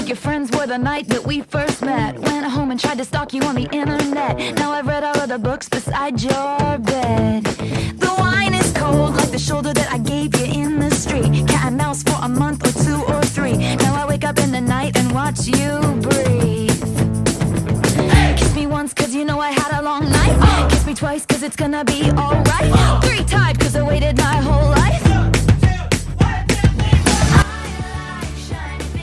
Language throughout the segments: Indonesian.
your friends were the night that we first met. Went home and tried to stalk you on the internet. Now I've read all of the books beside your bed. The wine is cold like the shoulder that I gave you in the street. Cat and mouse for a month or 2 or 3. Now I wake up in the night and watch you breathe. Kiss me once cause you know I had a long night. Kiss me twice cause it's gonna be alright. 3 times cause I waited my whole life.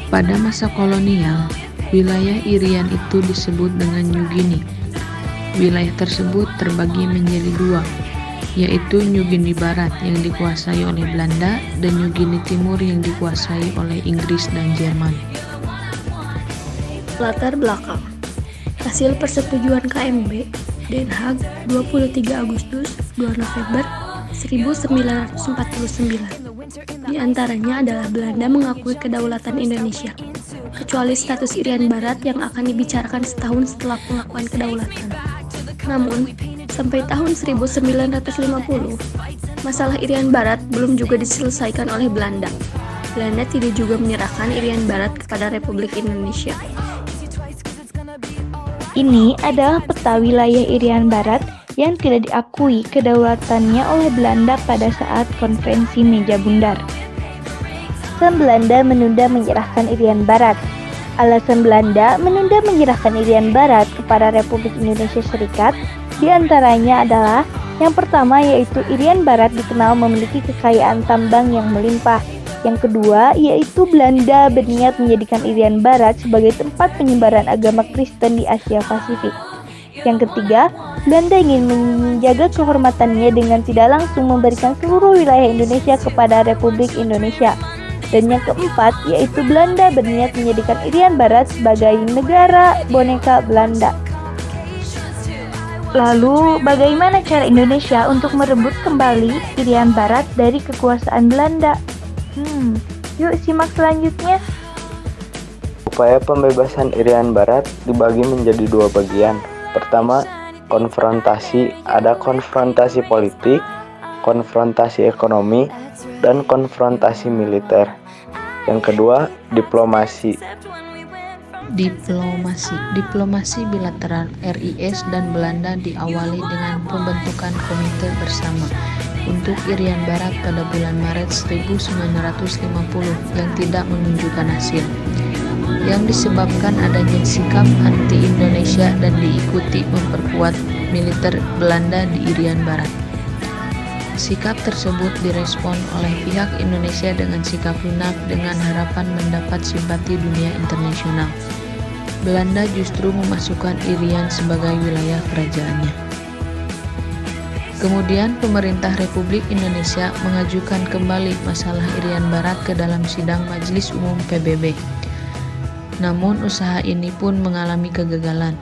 Pada masa kolonial, wilayah Irian itu disebut dengan New Guinea. Wilayah tersebut terbagi menjadi 2, yaitu New Guinea Barat yang dikuasai oleh Belanda dan New Guinea Timur yang dikuasai oleh Inggris dan Jerman. Latar belakang. Hasil persetujuan KMB, Den Haag, 23 Agustus 2 November 1949. Di antaranya adalah Belanda mengakui kedaulatan Indonesia, kecuali status Irian Barat yang akan dibicarakan setahun setelah pengakuan kedaulatan. Namun, sampai tahun 1950, masalah Irian Barat belum juga diselesaikan oleh Belanda. Belanda tidak juga menyerahkan Irian Barat kepada Republik Indonesia. Ini adalah peta wilayah Irian Barat yang tidak diakui kedaulatannya oleh Belanda pada saat konferensi Meja Bundar. Alasan Belanda menunda menyerahkan Irian Barat. Alasan Belanda menunda menyerahkan Irian Barat kepada Republik Indonesia Serikat diantaranya adalah yang pertama yaitu Irian Barat dikenal memiliki kekayaan tambang yang melimpah. Yang kedua yaitu Belanda berniat menjadikan Irian Barat sebagai tempat penyebaran agama Kristen di Asia Pasifik. Yang ketiga, Belanda ingin menjaga kehormatannya dengan tidak langsung memberikan seluruh wilayah Indonesia kepada Republik Indonesia. Dan yang keempat, yaitu Belanda berniat menjadikan Irian Barat sebagai negara boneka Belanda. Lalu, bagaimana cara Indonesia untuk merebut kembali Irian Barat dari kekuasaan Belanda? Yuk simak selanjutnya. Upaya pembebasan Irian Barat dibagi menjadi 2 bagian. Pertama, konfrontasi. Ada konfrontasi politik, konfrontasi ekonomi, dan konfrontasi militer. Yang kedua, diplomasi. Diplomasi bilateral RIS dan Belanda diawali dengan pembentukan komite bersama untuk Irian Barat pada bulan Maret 1950 yang tidak menunjukkan hasil, yang disebabkan adanya sikap anti-Indonesia dan diikuti memperkuat militer Belanda di Irian Barat. Sikap tersebut direspon oleh pihak Indonesia dengan sikap lunak dengan harapan mendapat simpati dunia internasional. Belanda justru memasukkan Irian sebagai wilayah kerajaannya. Kemudian pemerintah Republik Indonesia mengajukan kembali masalah Irian Barat ke dalam sidang Majelis Umum PBB. Namun usaha ini pun mengalami kegagalan,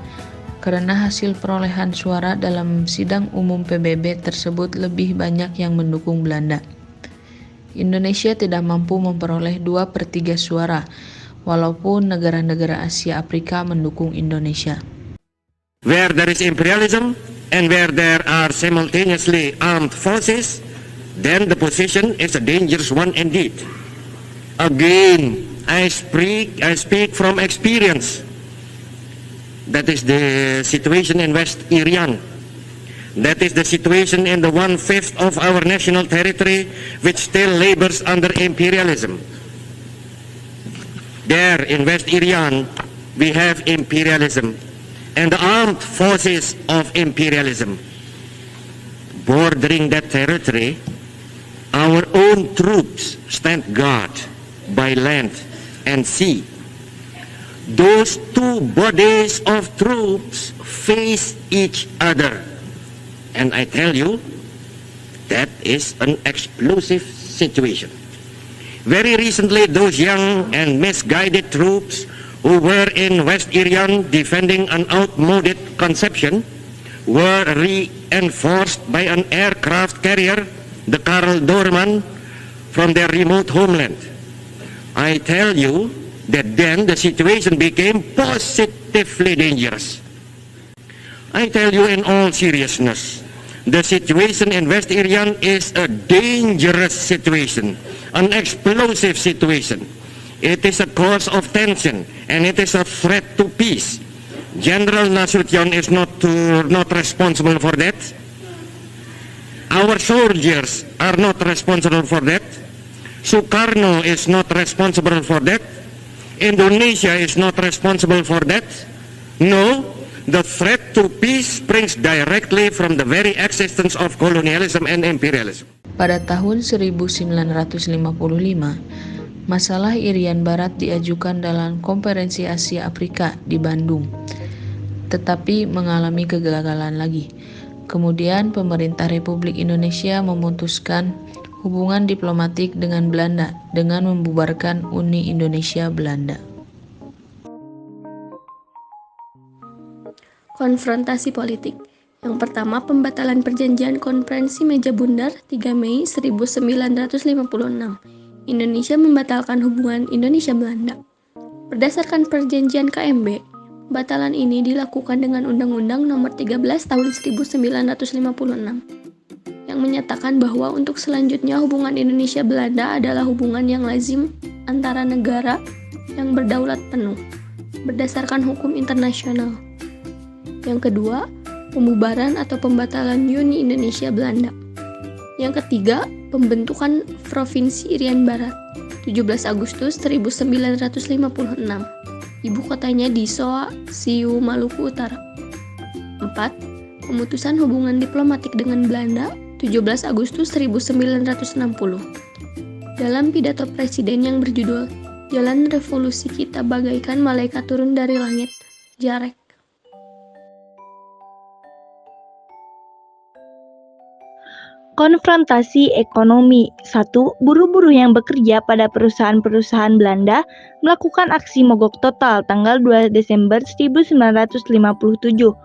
karena hasil perolehan suara dalam sidang umum PBB tersebut lebih banyak yang mendukung Belanda. Indonesia tidak mampu memperoleh 2/3 suara, walaupun negara-negara Asia Afrika mendukung Indonesia. Where there is imperialism and where there are simultaneously armed forces, then the position is a dangerous one indeed. Again, I speak from experience. That is the situation in West Irian. That is the situation in the 1/5 of our national territory which still labors under imperialism. There in West Irian, we have imperialism and the armed forces of imperialism. Bordering that territory, our own troops stand guard by land and sea. Those 2 bodies of troops face each other. And I tell you, that is an explosive situation. Very recently, those young and misguided troops who were in West Irian defending an outmoded conception were reinforced by an aircraft carrier, the Karl Doorman, from their remote homeland. I tell you that then the situation became positively dangerous. I tell you in all seriousness, the situation in West Irian is a dangerous situation, an explosive situation. It is a cause of tension and it is a threat to peace. General Nasution is not responsible for that. Our soldiers are not responsible for that. Sukarno is not responsible for that. Indonesia is not responsible for that. No, the threat to peace springs directly from the very existence of colonialism and imperialism. Pada tahun 1955, masalah Irian Barat diajukan dalam Konferensi Asia Afrika di Bandung, tetapi mengalami kegagalan lagi. Kemudian pemerintah Republik Indonesia memutuskan hubungan diplomatik dengan Belanda dengan membubarkan Uni Indonesia Belanda. Konfrontasi politik. Yang pertama, pembatalan perjanjian Konferensi Meja Bundar 3 Mei 1956. Indonesia membatalkan hubungan Indonesia-Belanda. Berdasarkan perjanjian KMB, pembatalan ini dilakukan dengan Undang-Undang Nomor 13 Tahun 1956 yang menyatakan bahwa untuk selanjutnya hubungan Indonesia-Belanda adalah hubungan yang lazim antara negara yang berdaulat penuh berdasarkan hukum internasional. Yang kedua, pembubaran atau pembatalan Uni Indonesia-Belanda. Yang ketiga, pembentukan Provinsi Irian Barat 17 Agustus 1956. Ibu kotanya di Soa, Siu, Maluku Utara. 4. Pemutusan hubungan diplomatik dengan Belanda 17 Agustus 1960. Dalam pidato presiden yang berjudul Jalan Revolusi Kita Bagaikan Malaikat Turun dari Langit, Jarek. Konfrontasi ekonomi. 1. Buruh-buruh yang bekerja pada perusahaan-perusahaan Belanda melakukan aksi mogok total tanggal 2 Desember 1957. 2.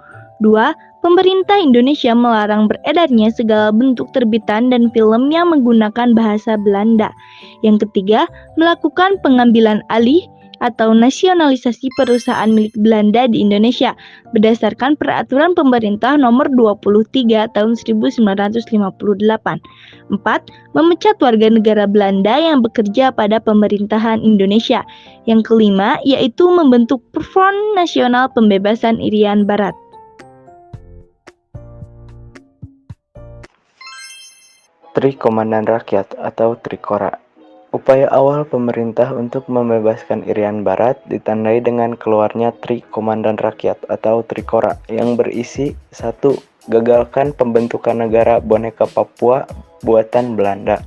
Pemerintah Indonesia melarang beredarnya segala bentuk terbitan dan film yang menggunakan bahasa Belanda. Yang ketiga, melakukan pengambilan alih atau nasionalisasi perusahaan milik Belanda di Indonesia berdasarkan peraturan pemerintah nomor 23 tahun 1958. 4. Memecat warga negara Belanda yang bekerja pada pemerintahan Indonesia. Yang kelima, yaitu membentuk Front Nasional Pembebasan Irian Barat. Tri Komandan Rakyat atau Trikora. Upaya awal pemerintah untuk membebaskan Irian Barat ditandai dengan keluarnya Tri Komandan Rakyat atau Trikora yang berisi 1. Gagalkan pembentukan negara boneka Papua buatan Belanda.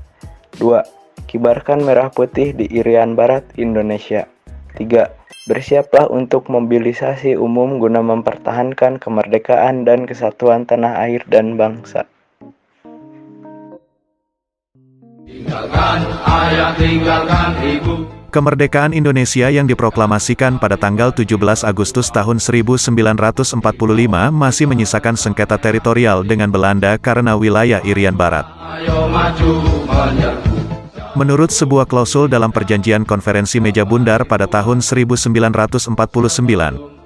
2. Kibarkan merah putih di Irian Barat, Indonesia. 3. Bersiaplah untuk mobilisasi umum guna mempertahankan kemerdekaan dan kesatuan tanah air dan bangsa. Kemerdekaan Indonesia yang diproklamasikan pada tanggal 17 Agustus tahun 1945 masih menyisakan sengketa teritorial dengan Belanda karena wilayah Irian Barat. Menurut sebuah klausul dalam perjanjian Konferensi Meja Bundar pada tahun 1949,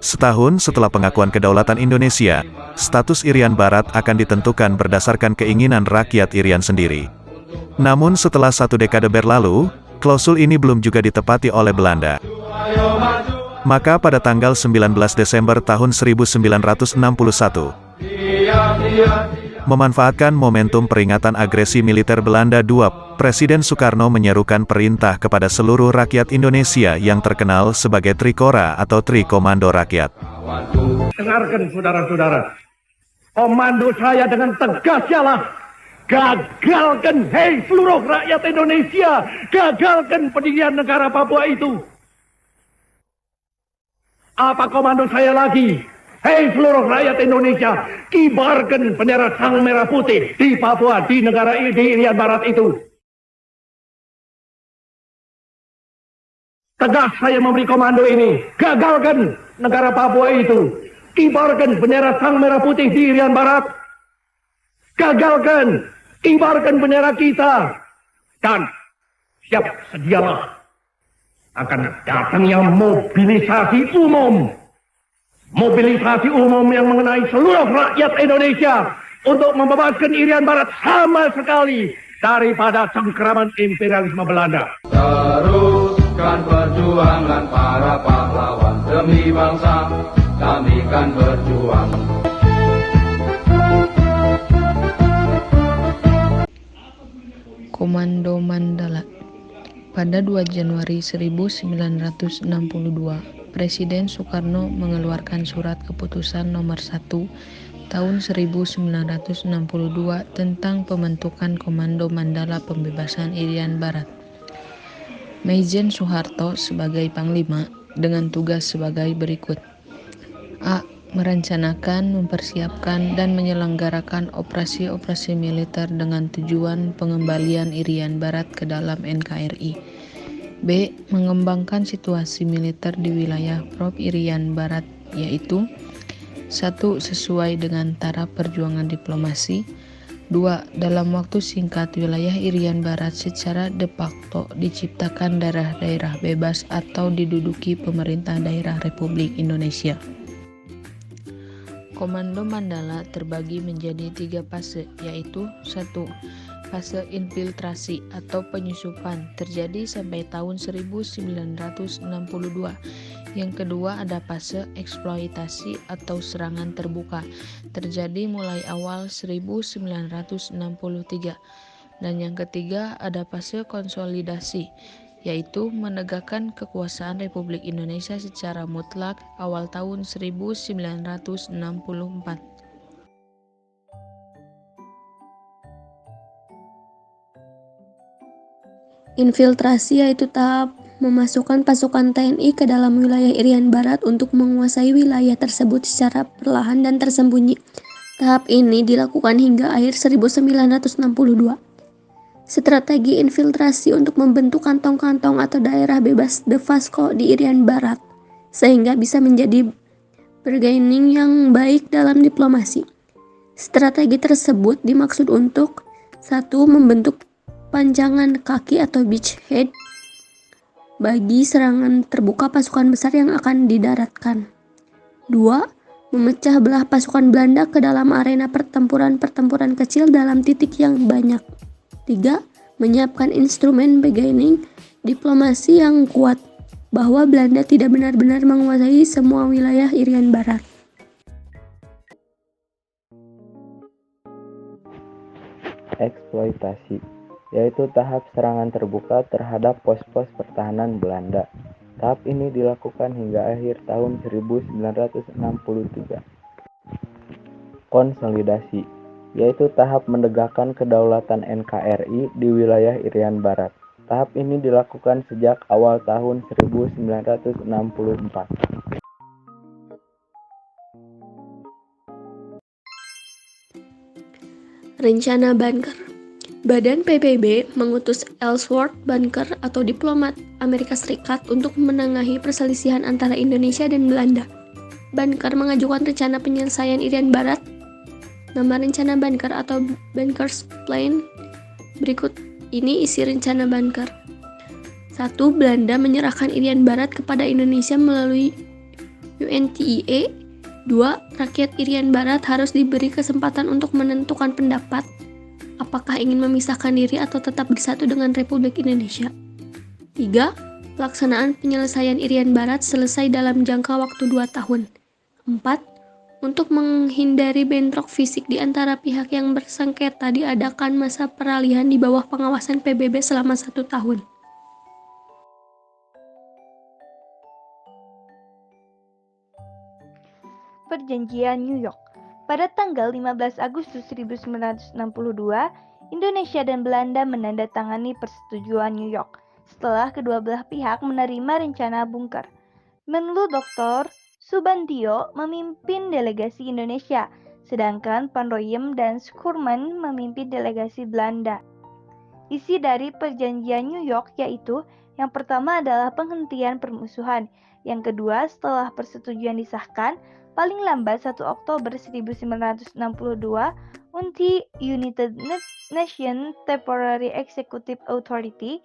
setahun setelah pengakuan kedaulatan Indonesia, status Irian Barat akan ditentukan berdasarkan keinginan rakyat Irian sendiri. Namun setelah 1 dekade berlalu, klausul ini belum juga ditepati oleh Belanda. Maka pada tanggal 19 Desember tahun 1961, memanfaatkan momentum peringatan agresi militer Belanda II, Presiden Soekarno menyerukan perintah kepada seluruh rakyat Indonesia yang terkenal sebagai Trikora atau Tri Komando Rakyat. Dengarkan saudara-saudara, komando saya dengan tegas ialah gagalkan, hei seluruh rakyat Indonesia, gagalkan pendirian negara Papua itu. Apa komando saya lagi? Hei seluruh rakyat Indonesia, kibarkan bendera sang merah putih di Papua, di negara ini, di Irian Barat itu. Tegas saya memberi komando ini, gagalkan negara Papua itu, kibarkan bendera sang merah putih di Irian Barat. Gagalkan, kibarkan bendera kita, dan siap sedialah akan datangnya mobilisasi umum. Mobilisasi umum yang mengenai seluruh rakyat Indonesia untuk membebaskan Irian Barat sama sekali daripada cengkeraman imperialisme Belanda. Terus Teruskan perjuangan para pahlawan demi bangsa, kami kan berjuang. Komando Mandala. Pada 2 Januari 1962, Presiden Soekarno mengeluarkan surat keputusan nomor 1 tahun 1962 tentang pembentukan Komando Mandala Pembebasan Irian Barat. Maijen Soeharto sebagai Panglima dengan tugas sebagai berikut. A. Merencanakan, mempersiapkan, dan menyelenggarakan operasi-operasi militer dengan tujuan pengembalian Irian Barat ke dalam NKRI. B. Mengembangkan situasi militer di wilayah Prov Irian Barat, yaitu 1. Sesuai dengan taraf perjuangan diplomasi. 2. Dalam waktu singkat wilayah Irian Barat secara de facto diciptakan daerah-daerah bebas atau diduduki pemerintah daerah Republik Indonesia. Komando Mandala terbagi menjadi 3 fase, yaitu 1. Fase infiltrasi atau penyusupan terjadi sampai tahun 1962. Yang kedua ada fase eksploitasi atau serangan terbuka terjadi mulai awal 1963. Dan yang ketiga ada fase konsolidasi, yaitu menegakkan kekuasaan Republik Indonesia secara mutlak awal tahun 1964. Infiltrasi yaitu tahap memasukkan pasukan TNI ke dalam wilayah Irian Barat untuk menguasai wilayah tersebut secara perlahan dan tersembunyi. Tahap ini dilakukan hingga akhir 1962. Strategi infiltrasi untuk membentuk kantong-kantong atau daerah bebas de facto di Irian Barat, sehingga bisa menjadi bargaining yang baik dalam diplomasi. Strategi tersebut dimaksud untuk 1. Membentuk panjangan kaki atau beachhead bagi serangan terbuka pasukan besar yang akan didaratkan. 2. Memecah belah pasukan Belanda ke dalam arena pertempuran-pertempuran kecil dalam titik yang banyak. 3. Menyiapkan instrumen bargaining diplomasi yang kuat bahwa Belanda tidak benar-benar menguasai semua wilayah Irian Barat. Eksploitasi, yaitu tahap serangan terbuka terhadap pos-pos pertahanan Belanda. Tahap ini dilakukan hingga akhir tahun 1963. Konsolidasi, yaitu tahap menegakkan kedaulatan NKRI di wilayah Irian Barat. Tahap ini dilakukan sejak awal tahun 1964. Rencana Bunker. Badan PBB mengutus Ellsworth Bunker atau diplomat Amerika Serikat untuk menengahi perselisihan antara Indonesia dan Belanda. Bunker mengajukan rencana penyelesaian Irian Barat. Nama rencana Bunker atau Bunker's Plan berikut ini isi rencana Bunker. 1. Belanda menyerahkan Irian Barat kepada Indonesia melalui UNTIE. 2. Rakyat Irian Barat harus diberi kesempatan untuk menentukan pendapat apakah ingin memisahkan diri atau tetap bersatu dengan Republik Indonesia. 3. Pelaksanaan penyelesaian Irian Barat selesai dalam jangka waktu 2 tahun. 4. Untuk menghindari bentrok fisik di antara pihak yang bersengketa diadakan masa peralihan di bawah pengawasan PBB selama 1 tahun. Perjanjian New York. Pada tanggal 15 Agustus 1962, Indonesia dan Belanda menandatangani Persetujuan New York setelah kedua belah pihak menerima rencana bunker. Menlu Dr. Subantio memimpin delegasi Indonesia, sedangkan Panroyem dan Schurman memimpin delegasi Belanda. Isi dari Perjanjian New York yaitu yang pertama adalah penghentian permusuhan, yang kedua setelah persetujuan disahkan, paling lambat 1 Oktober 1962, UNTI United Nations Temporary Executive Authority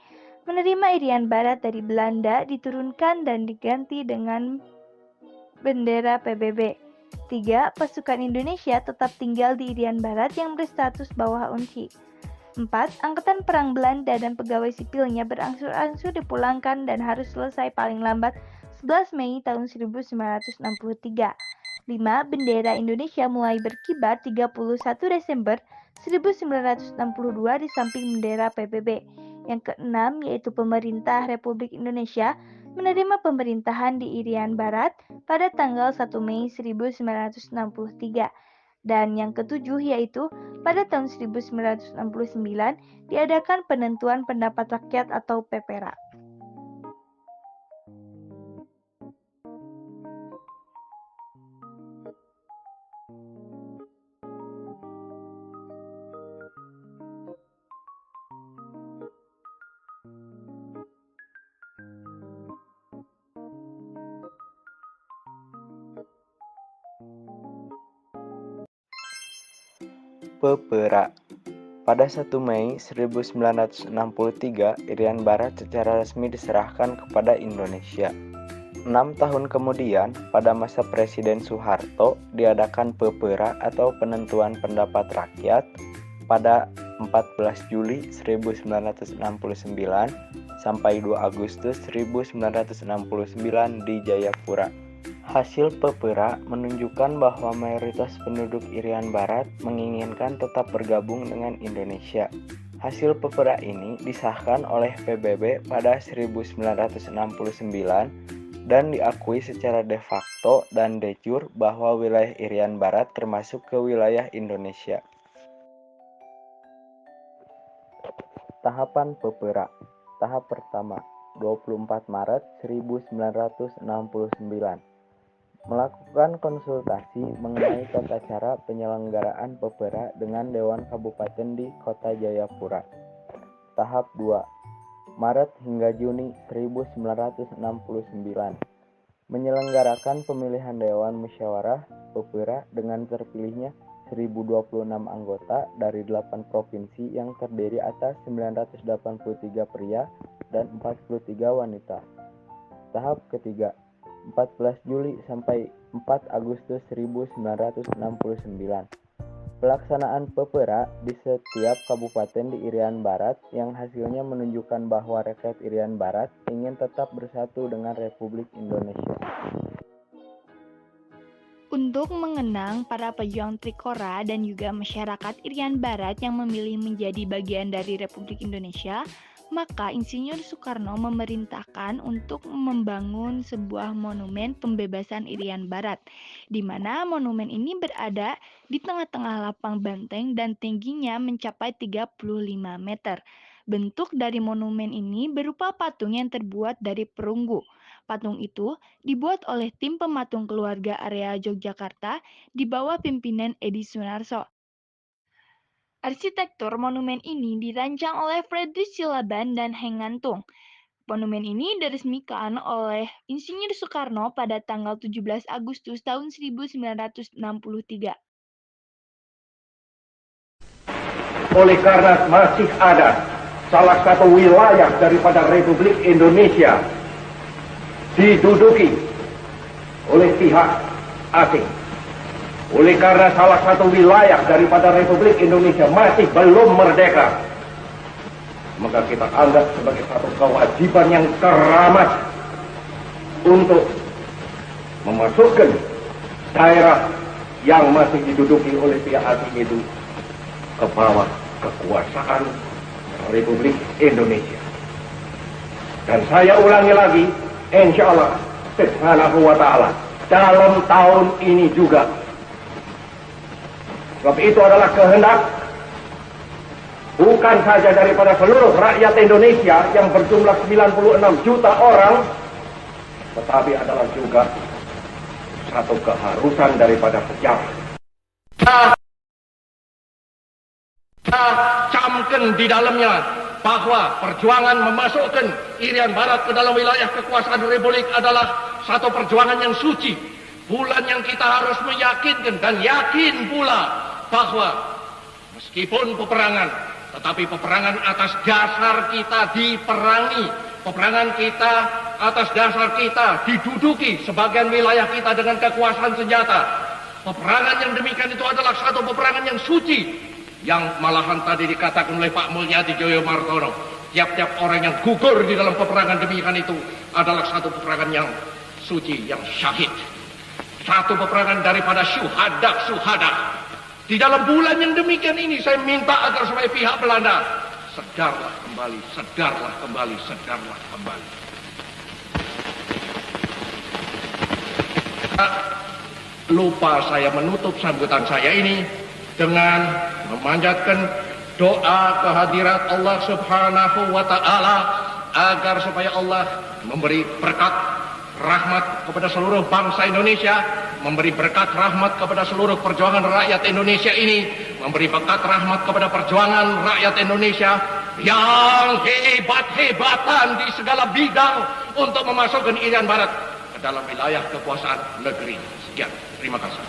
menerima Irian Barat dari Belanda, diturunkan dan diganti dengan bendera PBB. 3. Pasukan Indonesia tetap tinggal di Irian Barat yang berstatus bawah UNTI. 4. Angkatan Perang Belanda dan pegawai sipilnya berangsur-angsur dipulangkan dan harus selesai paling lambat 11 Mei tahun 1963. 5. Bendera Indonesia mulai berkibar 31 Desember 1962 di samping bendera PBB. Yang keenam yaitu pemerintah Republik Indonesia menerima pemerintahan di Irian Barat pada tanggal 1 Mei 1963. Dan yang ketujuh yaitu pada tahun 1969 diadakan penentuan pendapat rakyat atau PPRA. PPRA. Pada 1 Mei 1963, Irian Barat secara resmi diserahkan kepada Indonesia. 6 tahun kemudian, pada masa Presiden Soeharto, diadakan PPRA atau Penentuan Pendapat Rakyat pada 14 Juli 1969 sampai 2 Agustus 1969 di Jayapura. Hasil PPRA menunjukkan bahwa mayoritas penduduk Irian Barat menginginkan tetap bergabung dengan Indonesia. Hasil PPRA ini disahkan oleh PBB pada 1969 dan diakui secara de facto dan de jure bahwa wilayah Irian Barat termasuk ke wilayah Indonesia. Tahapan PPRA. Tahap pertama, 24 Maret 1969. Melakukan konsultasi mengenai tata cara penyelenggaraan PPRA dengan Dewan Kabupaten di Kota Jayapura. Tahap 2, Maret hingga Juni 1969. Menyelenggarakan pemilihan Dewan Musyawarah PPRA dengan terpilihnya 1026 anggota dari 8 provinsi yang terdiri atas 983 pria dan 43 wanita. Tahap ketiga, 14 Juli sampai 4 Agustus 1969. Pelaksanaan PPRA di setiap kabupaten di Irian Barat yang hasilnya menunjukkan bahwa rakyat Irian Barat ingin tetap bersatu dengan Republik Indonesia. Untuk mengenang para pejuang Trikora dan juga masyarakat Irian Barat yang memilih menjadi bagian dari Republik Indonesia, maka Insinyur Soekarno memerintahkan untuk membangun sebuah monumen pembebasan Irian Barat, di mana monumen ini berada di tengah-tengah lapang banteng dan tingginya mencapai 35 meter. Bentuk dari monumen ini berupa patung yang terbuat dari perunggu. Patung itu dibuat oleh tim pematung keluarga area Yogyakarta di bawah pimpinan Edi Sunarso. Arsitektur monumen ini dirancang oleh Fredrik Silaban dan Heng Ngantung. Monumen ini diresmikan oleh Insinyur Soekarno pada tanggal 17 Agustus tahun 1963. Oleh karena masih ada salah satu wilayah daripada Republik Indonesia diduduki oleh pihak asing. Oleh karena salah satu wilayah daripada Republik Indonesia masih belum merdeka, maka kita anggap sebagai satu kewajiban yang teramat untuk memasukkan daerah yang masih diduduki oleh pihak asing itu ke bawah kekuasaan Republik Indonesia. Dan saya ulangi lagi, insya Allah subhanahu wa ta'ala, dalam tahun ini juga. Sebab itu adalah kehendak bukan saja daripada seluruh rakyat Indonesia yang berjumlah 96 juta orang, tetapi adalah juga satu keharusan daripada sejarah. Camkan di dalamnya bahwa perjuangan memasukkan Irian Barat ke dalam wilayah kekuasaan Republik adalah satu perjuangan yang suci. Bulan yang kita harus meyakinkan dan yakin pula bahwa meskipun peperangan, tetapi peperangan atas dasar kita diperangi, peperangan kita atas dasar kita diduduki sebagian wilayah kita dengan kekuasaan senjata. Peperangan yang demikian itu adalah satu peperangan yang suci, yang malahan tadi dikatakan oleh Pak Mulyadi Joyo Martono, tiap-tiap orang yang gugur di dalam peperangan demikian itu adalah satu peperangan yang suci, yang syahid. Satu peperangan daripada syuhada. Di dalam bulan yang demikian ini saya minta agar supaya pihak Belanda sedarlah kembali. Lupa saya menutup sambutan saya ini dengan memanjatkan doa kehadirat Allah Subhanahu wa Ta'ala agar supaya Allah memberi berkat rahmat kepada seluruh bangsa Indonesia, memberi berkat rahmat kepada seluruh perjuangan rakyat Indonesia ini, memberi berkat rahmat kepada perjuangan rakyat Indonesia yang hebat-hebatan di segala bidang untuk memasukkan Irian Barat ke dalam wilayah kekuasaan negeri. Sekian, terima kasih.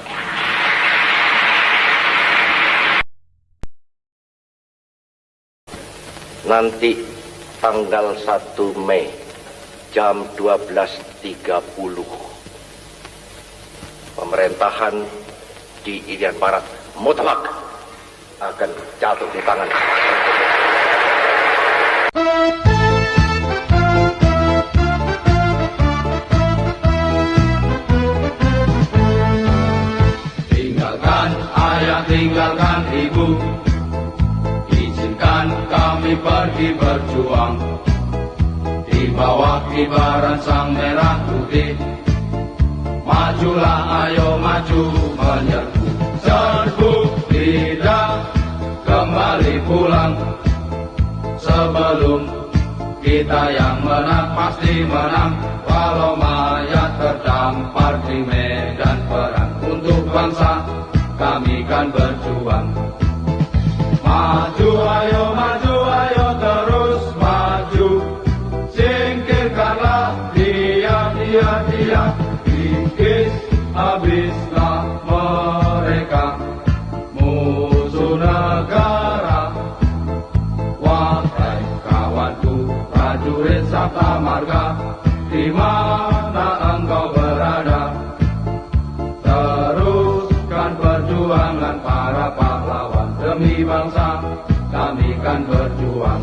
Nanti tanggal 1 Mei jam 12.30 pemerintahan di Irian Barat mutlak akan jatuh di tangan. Tinggalkan ayah, tinggalkan ibu, izinkan kami pergi berjuang di bawah kibaran sang merah putih. Majulah, ayo maju menyerbu, serbu, tidak kembali pulang. Sebelum kita yang menang, pasti menang. Walau mayat terdampar di medan perang, untuk bangsa kami kan berjuang. Maju, ayo terus maju. Singkirkanlah dia. Kikis habislah mereka, musuh negara. Wahai kawanku, prajurit Sabta Marga, di mana engkau berada? Teruskan perjuangan para pahlawan, demi bangsa kami kan berjuang.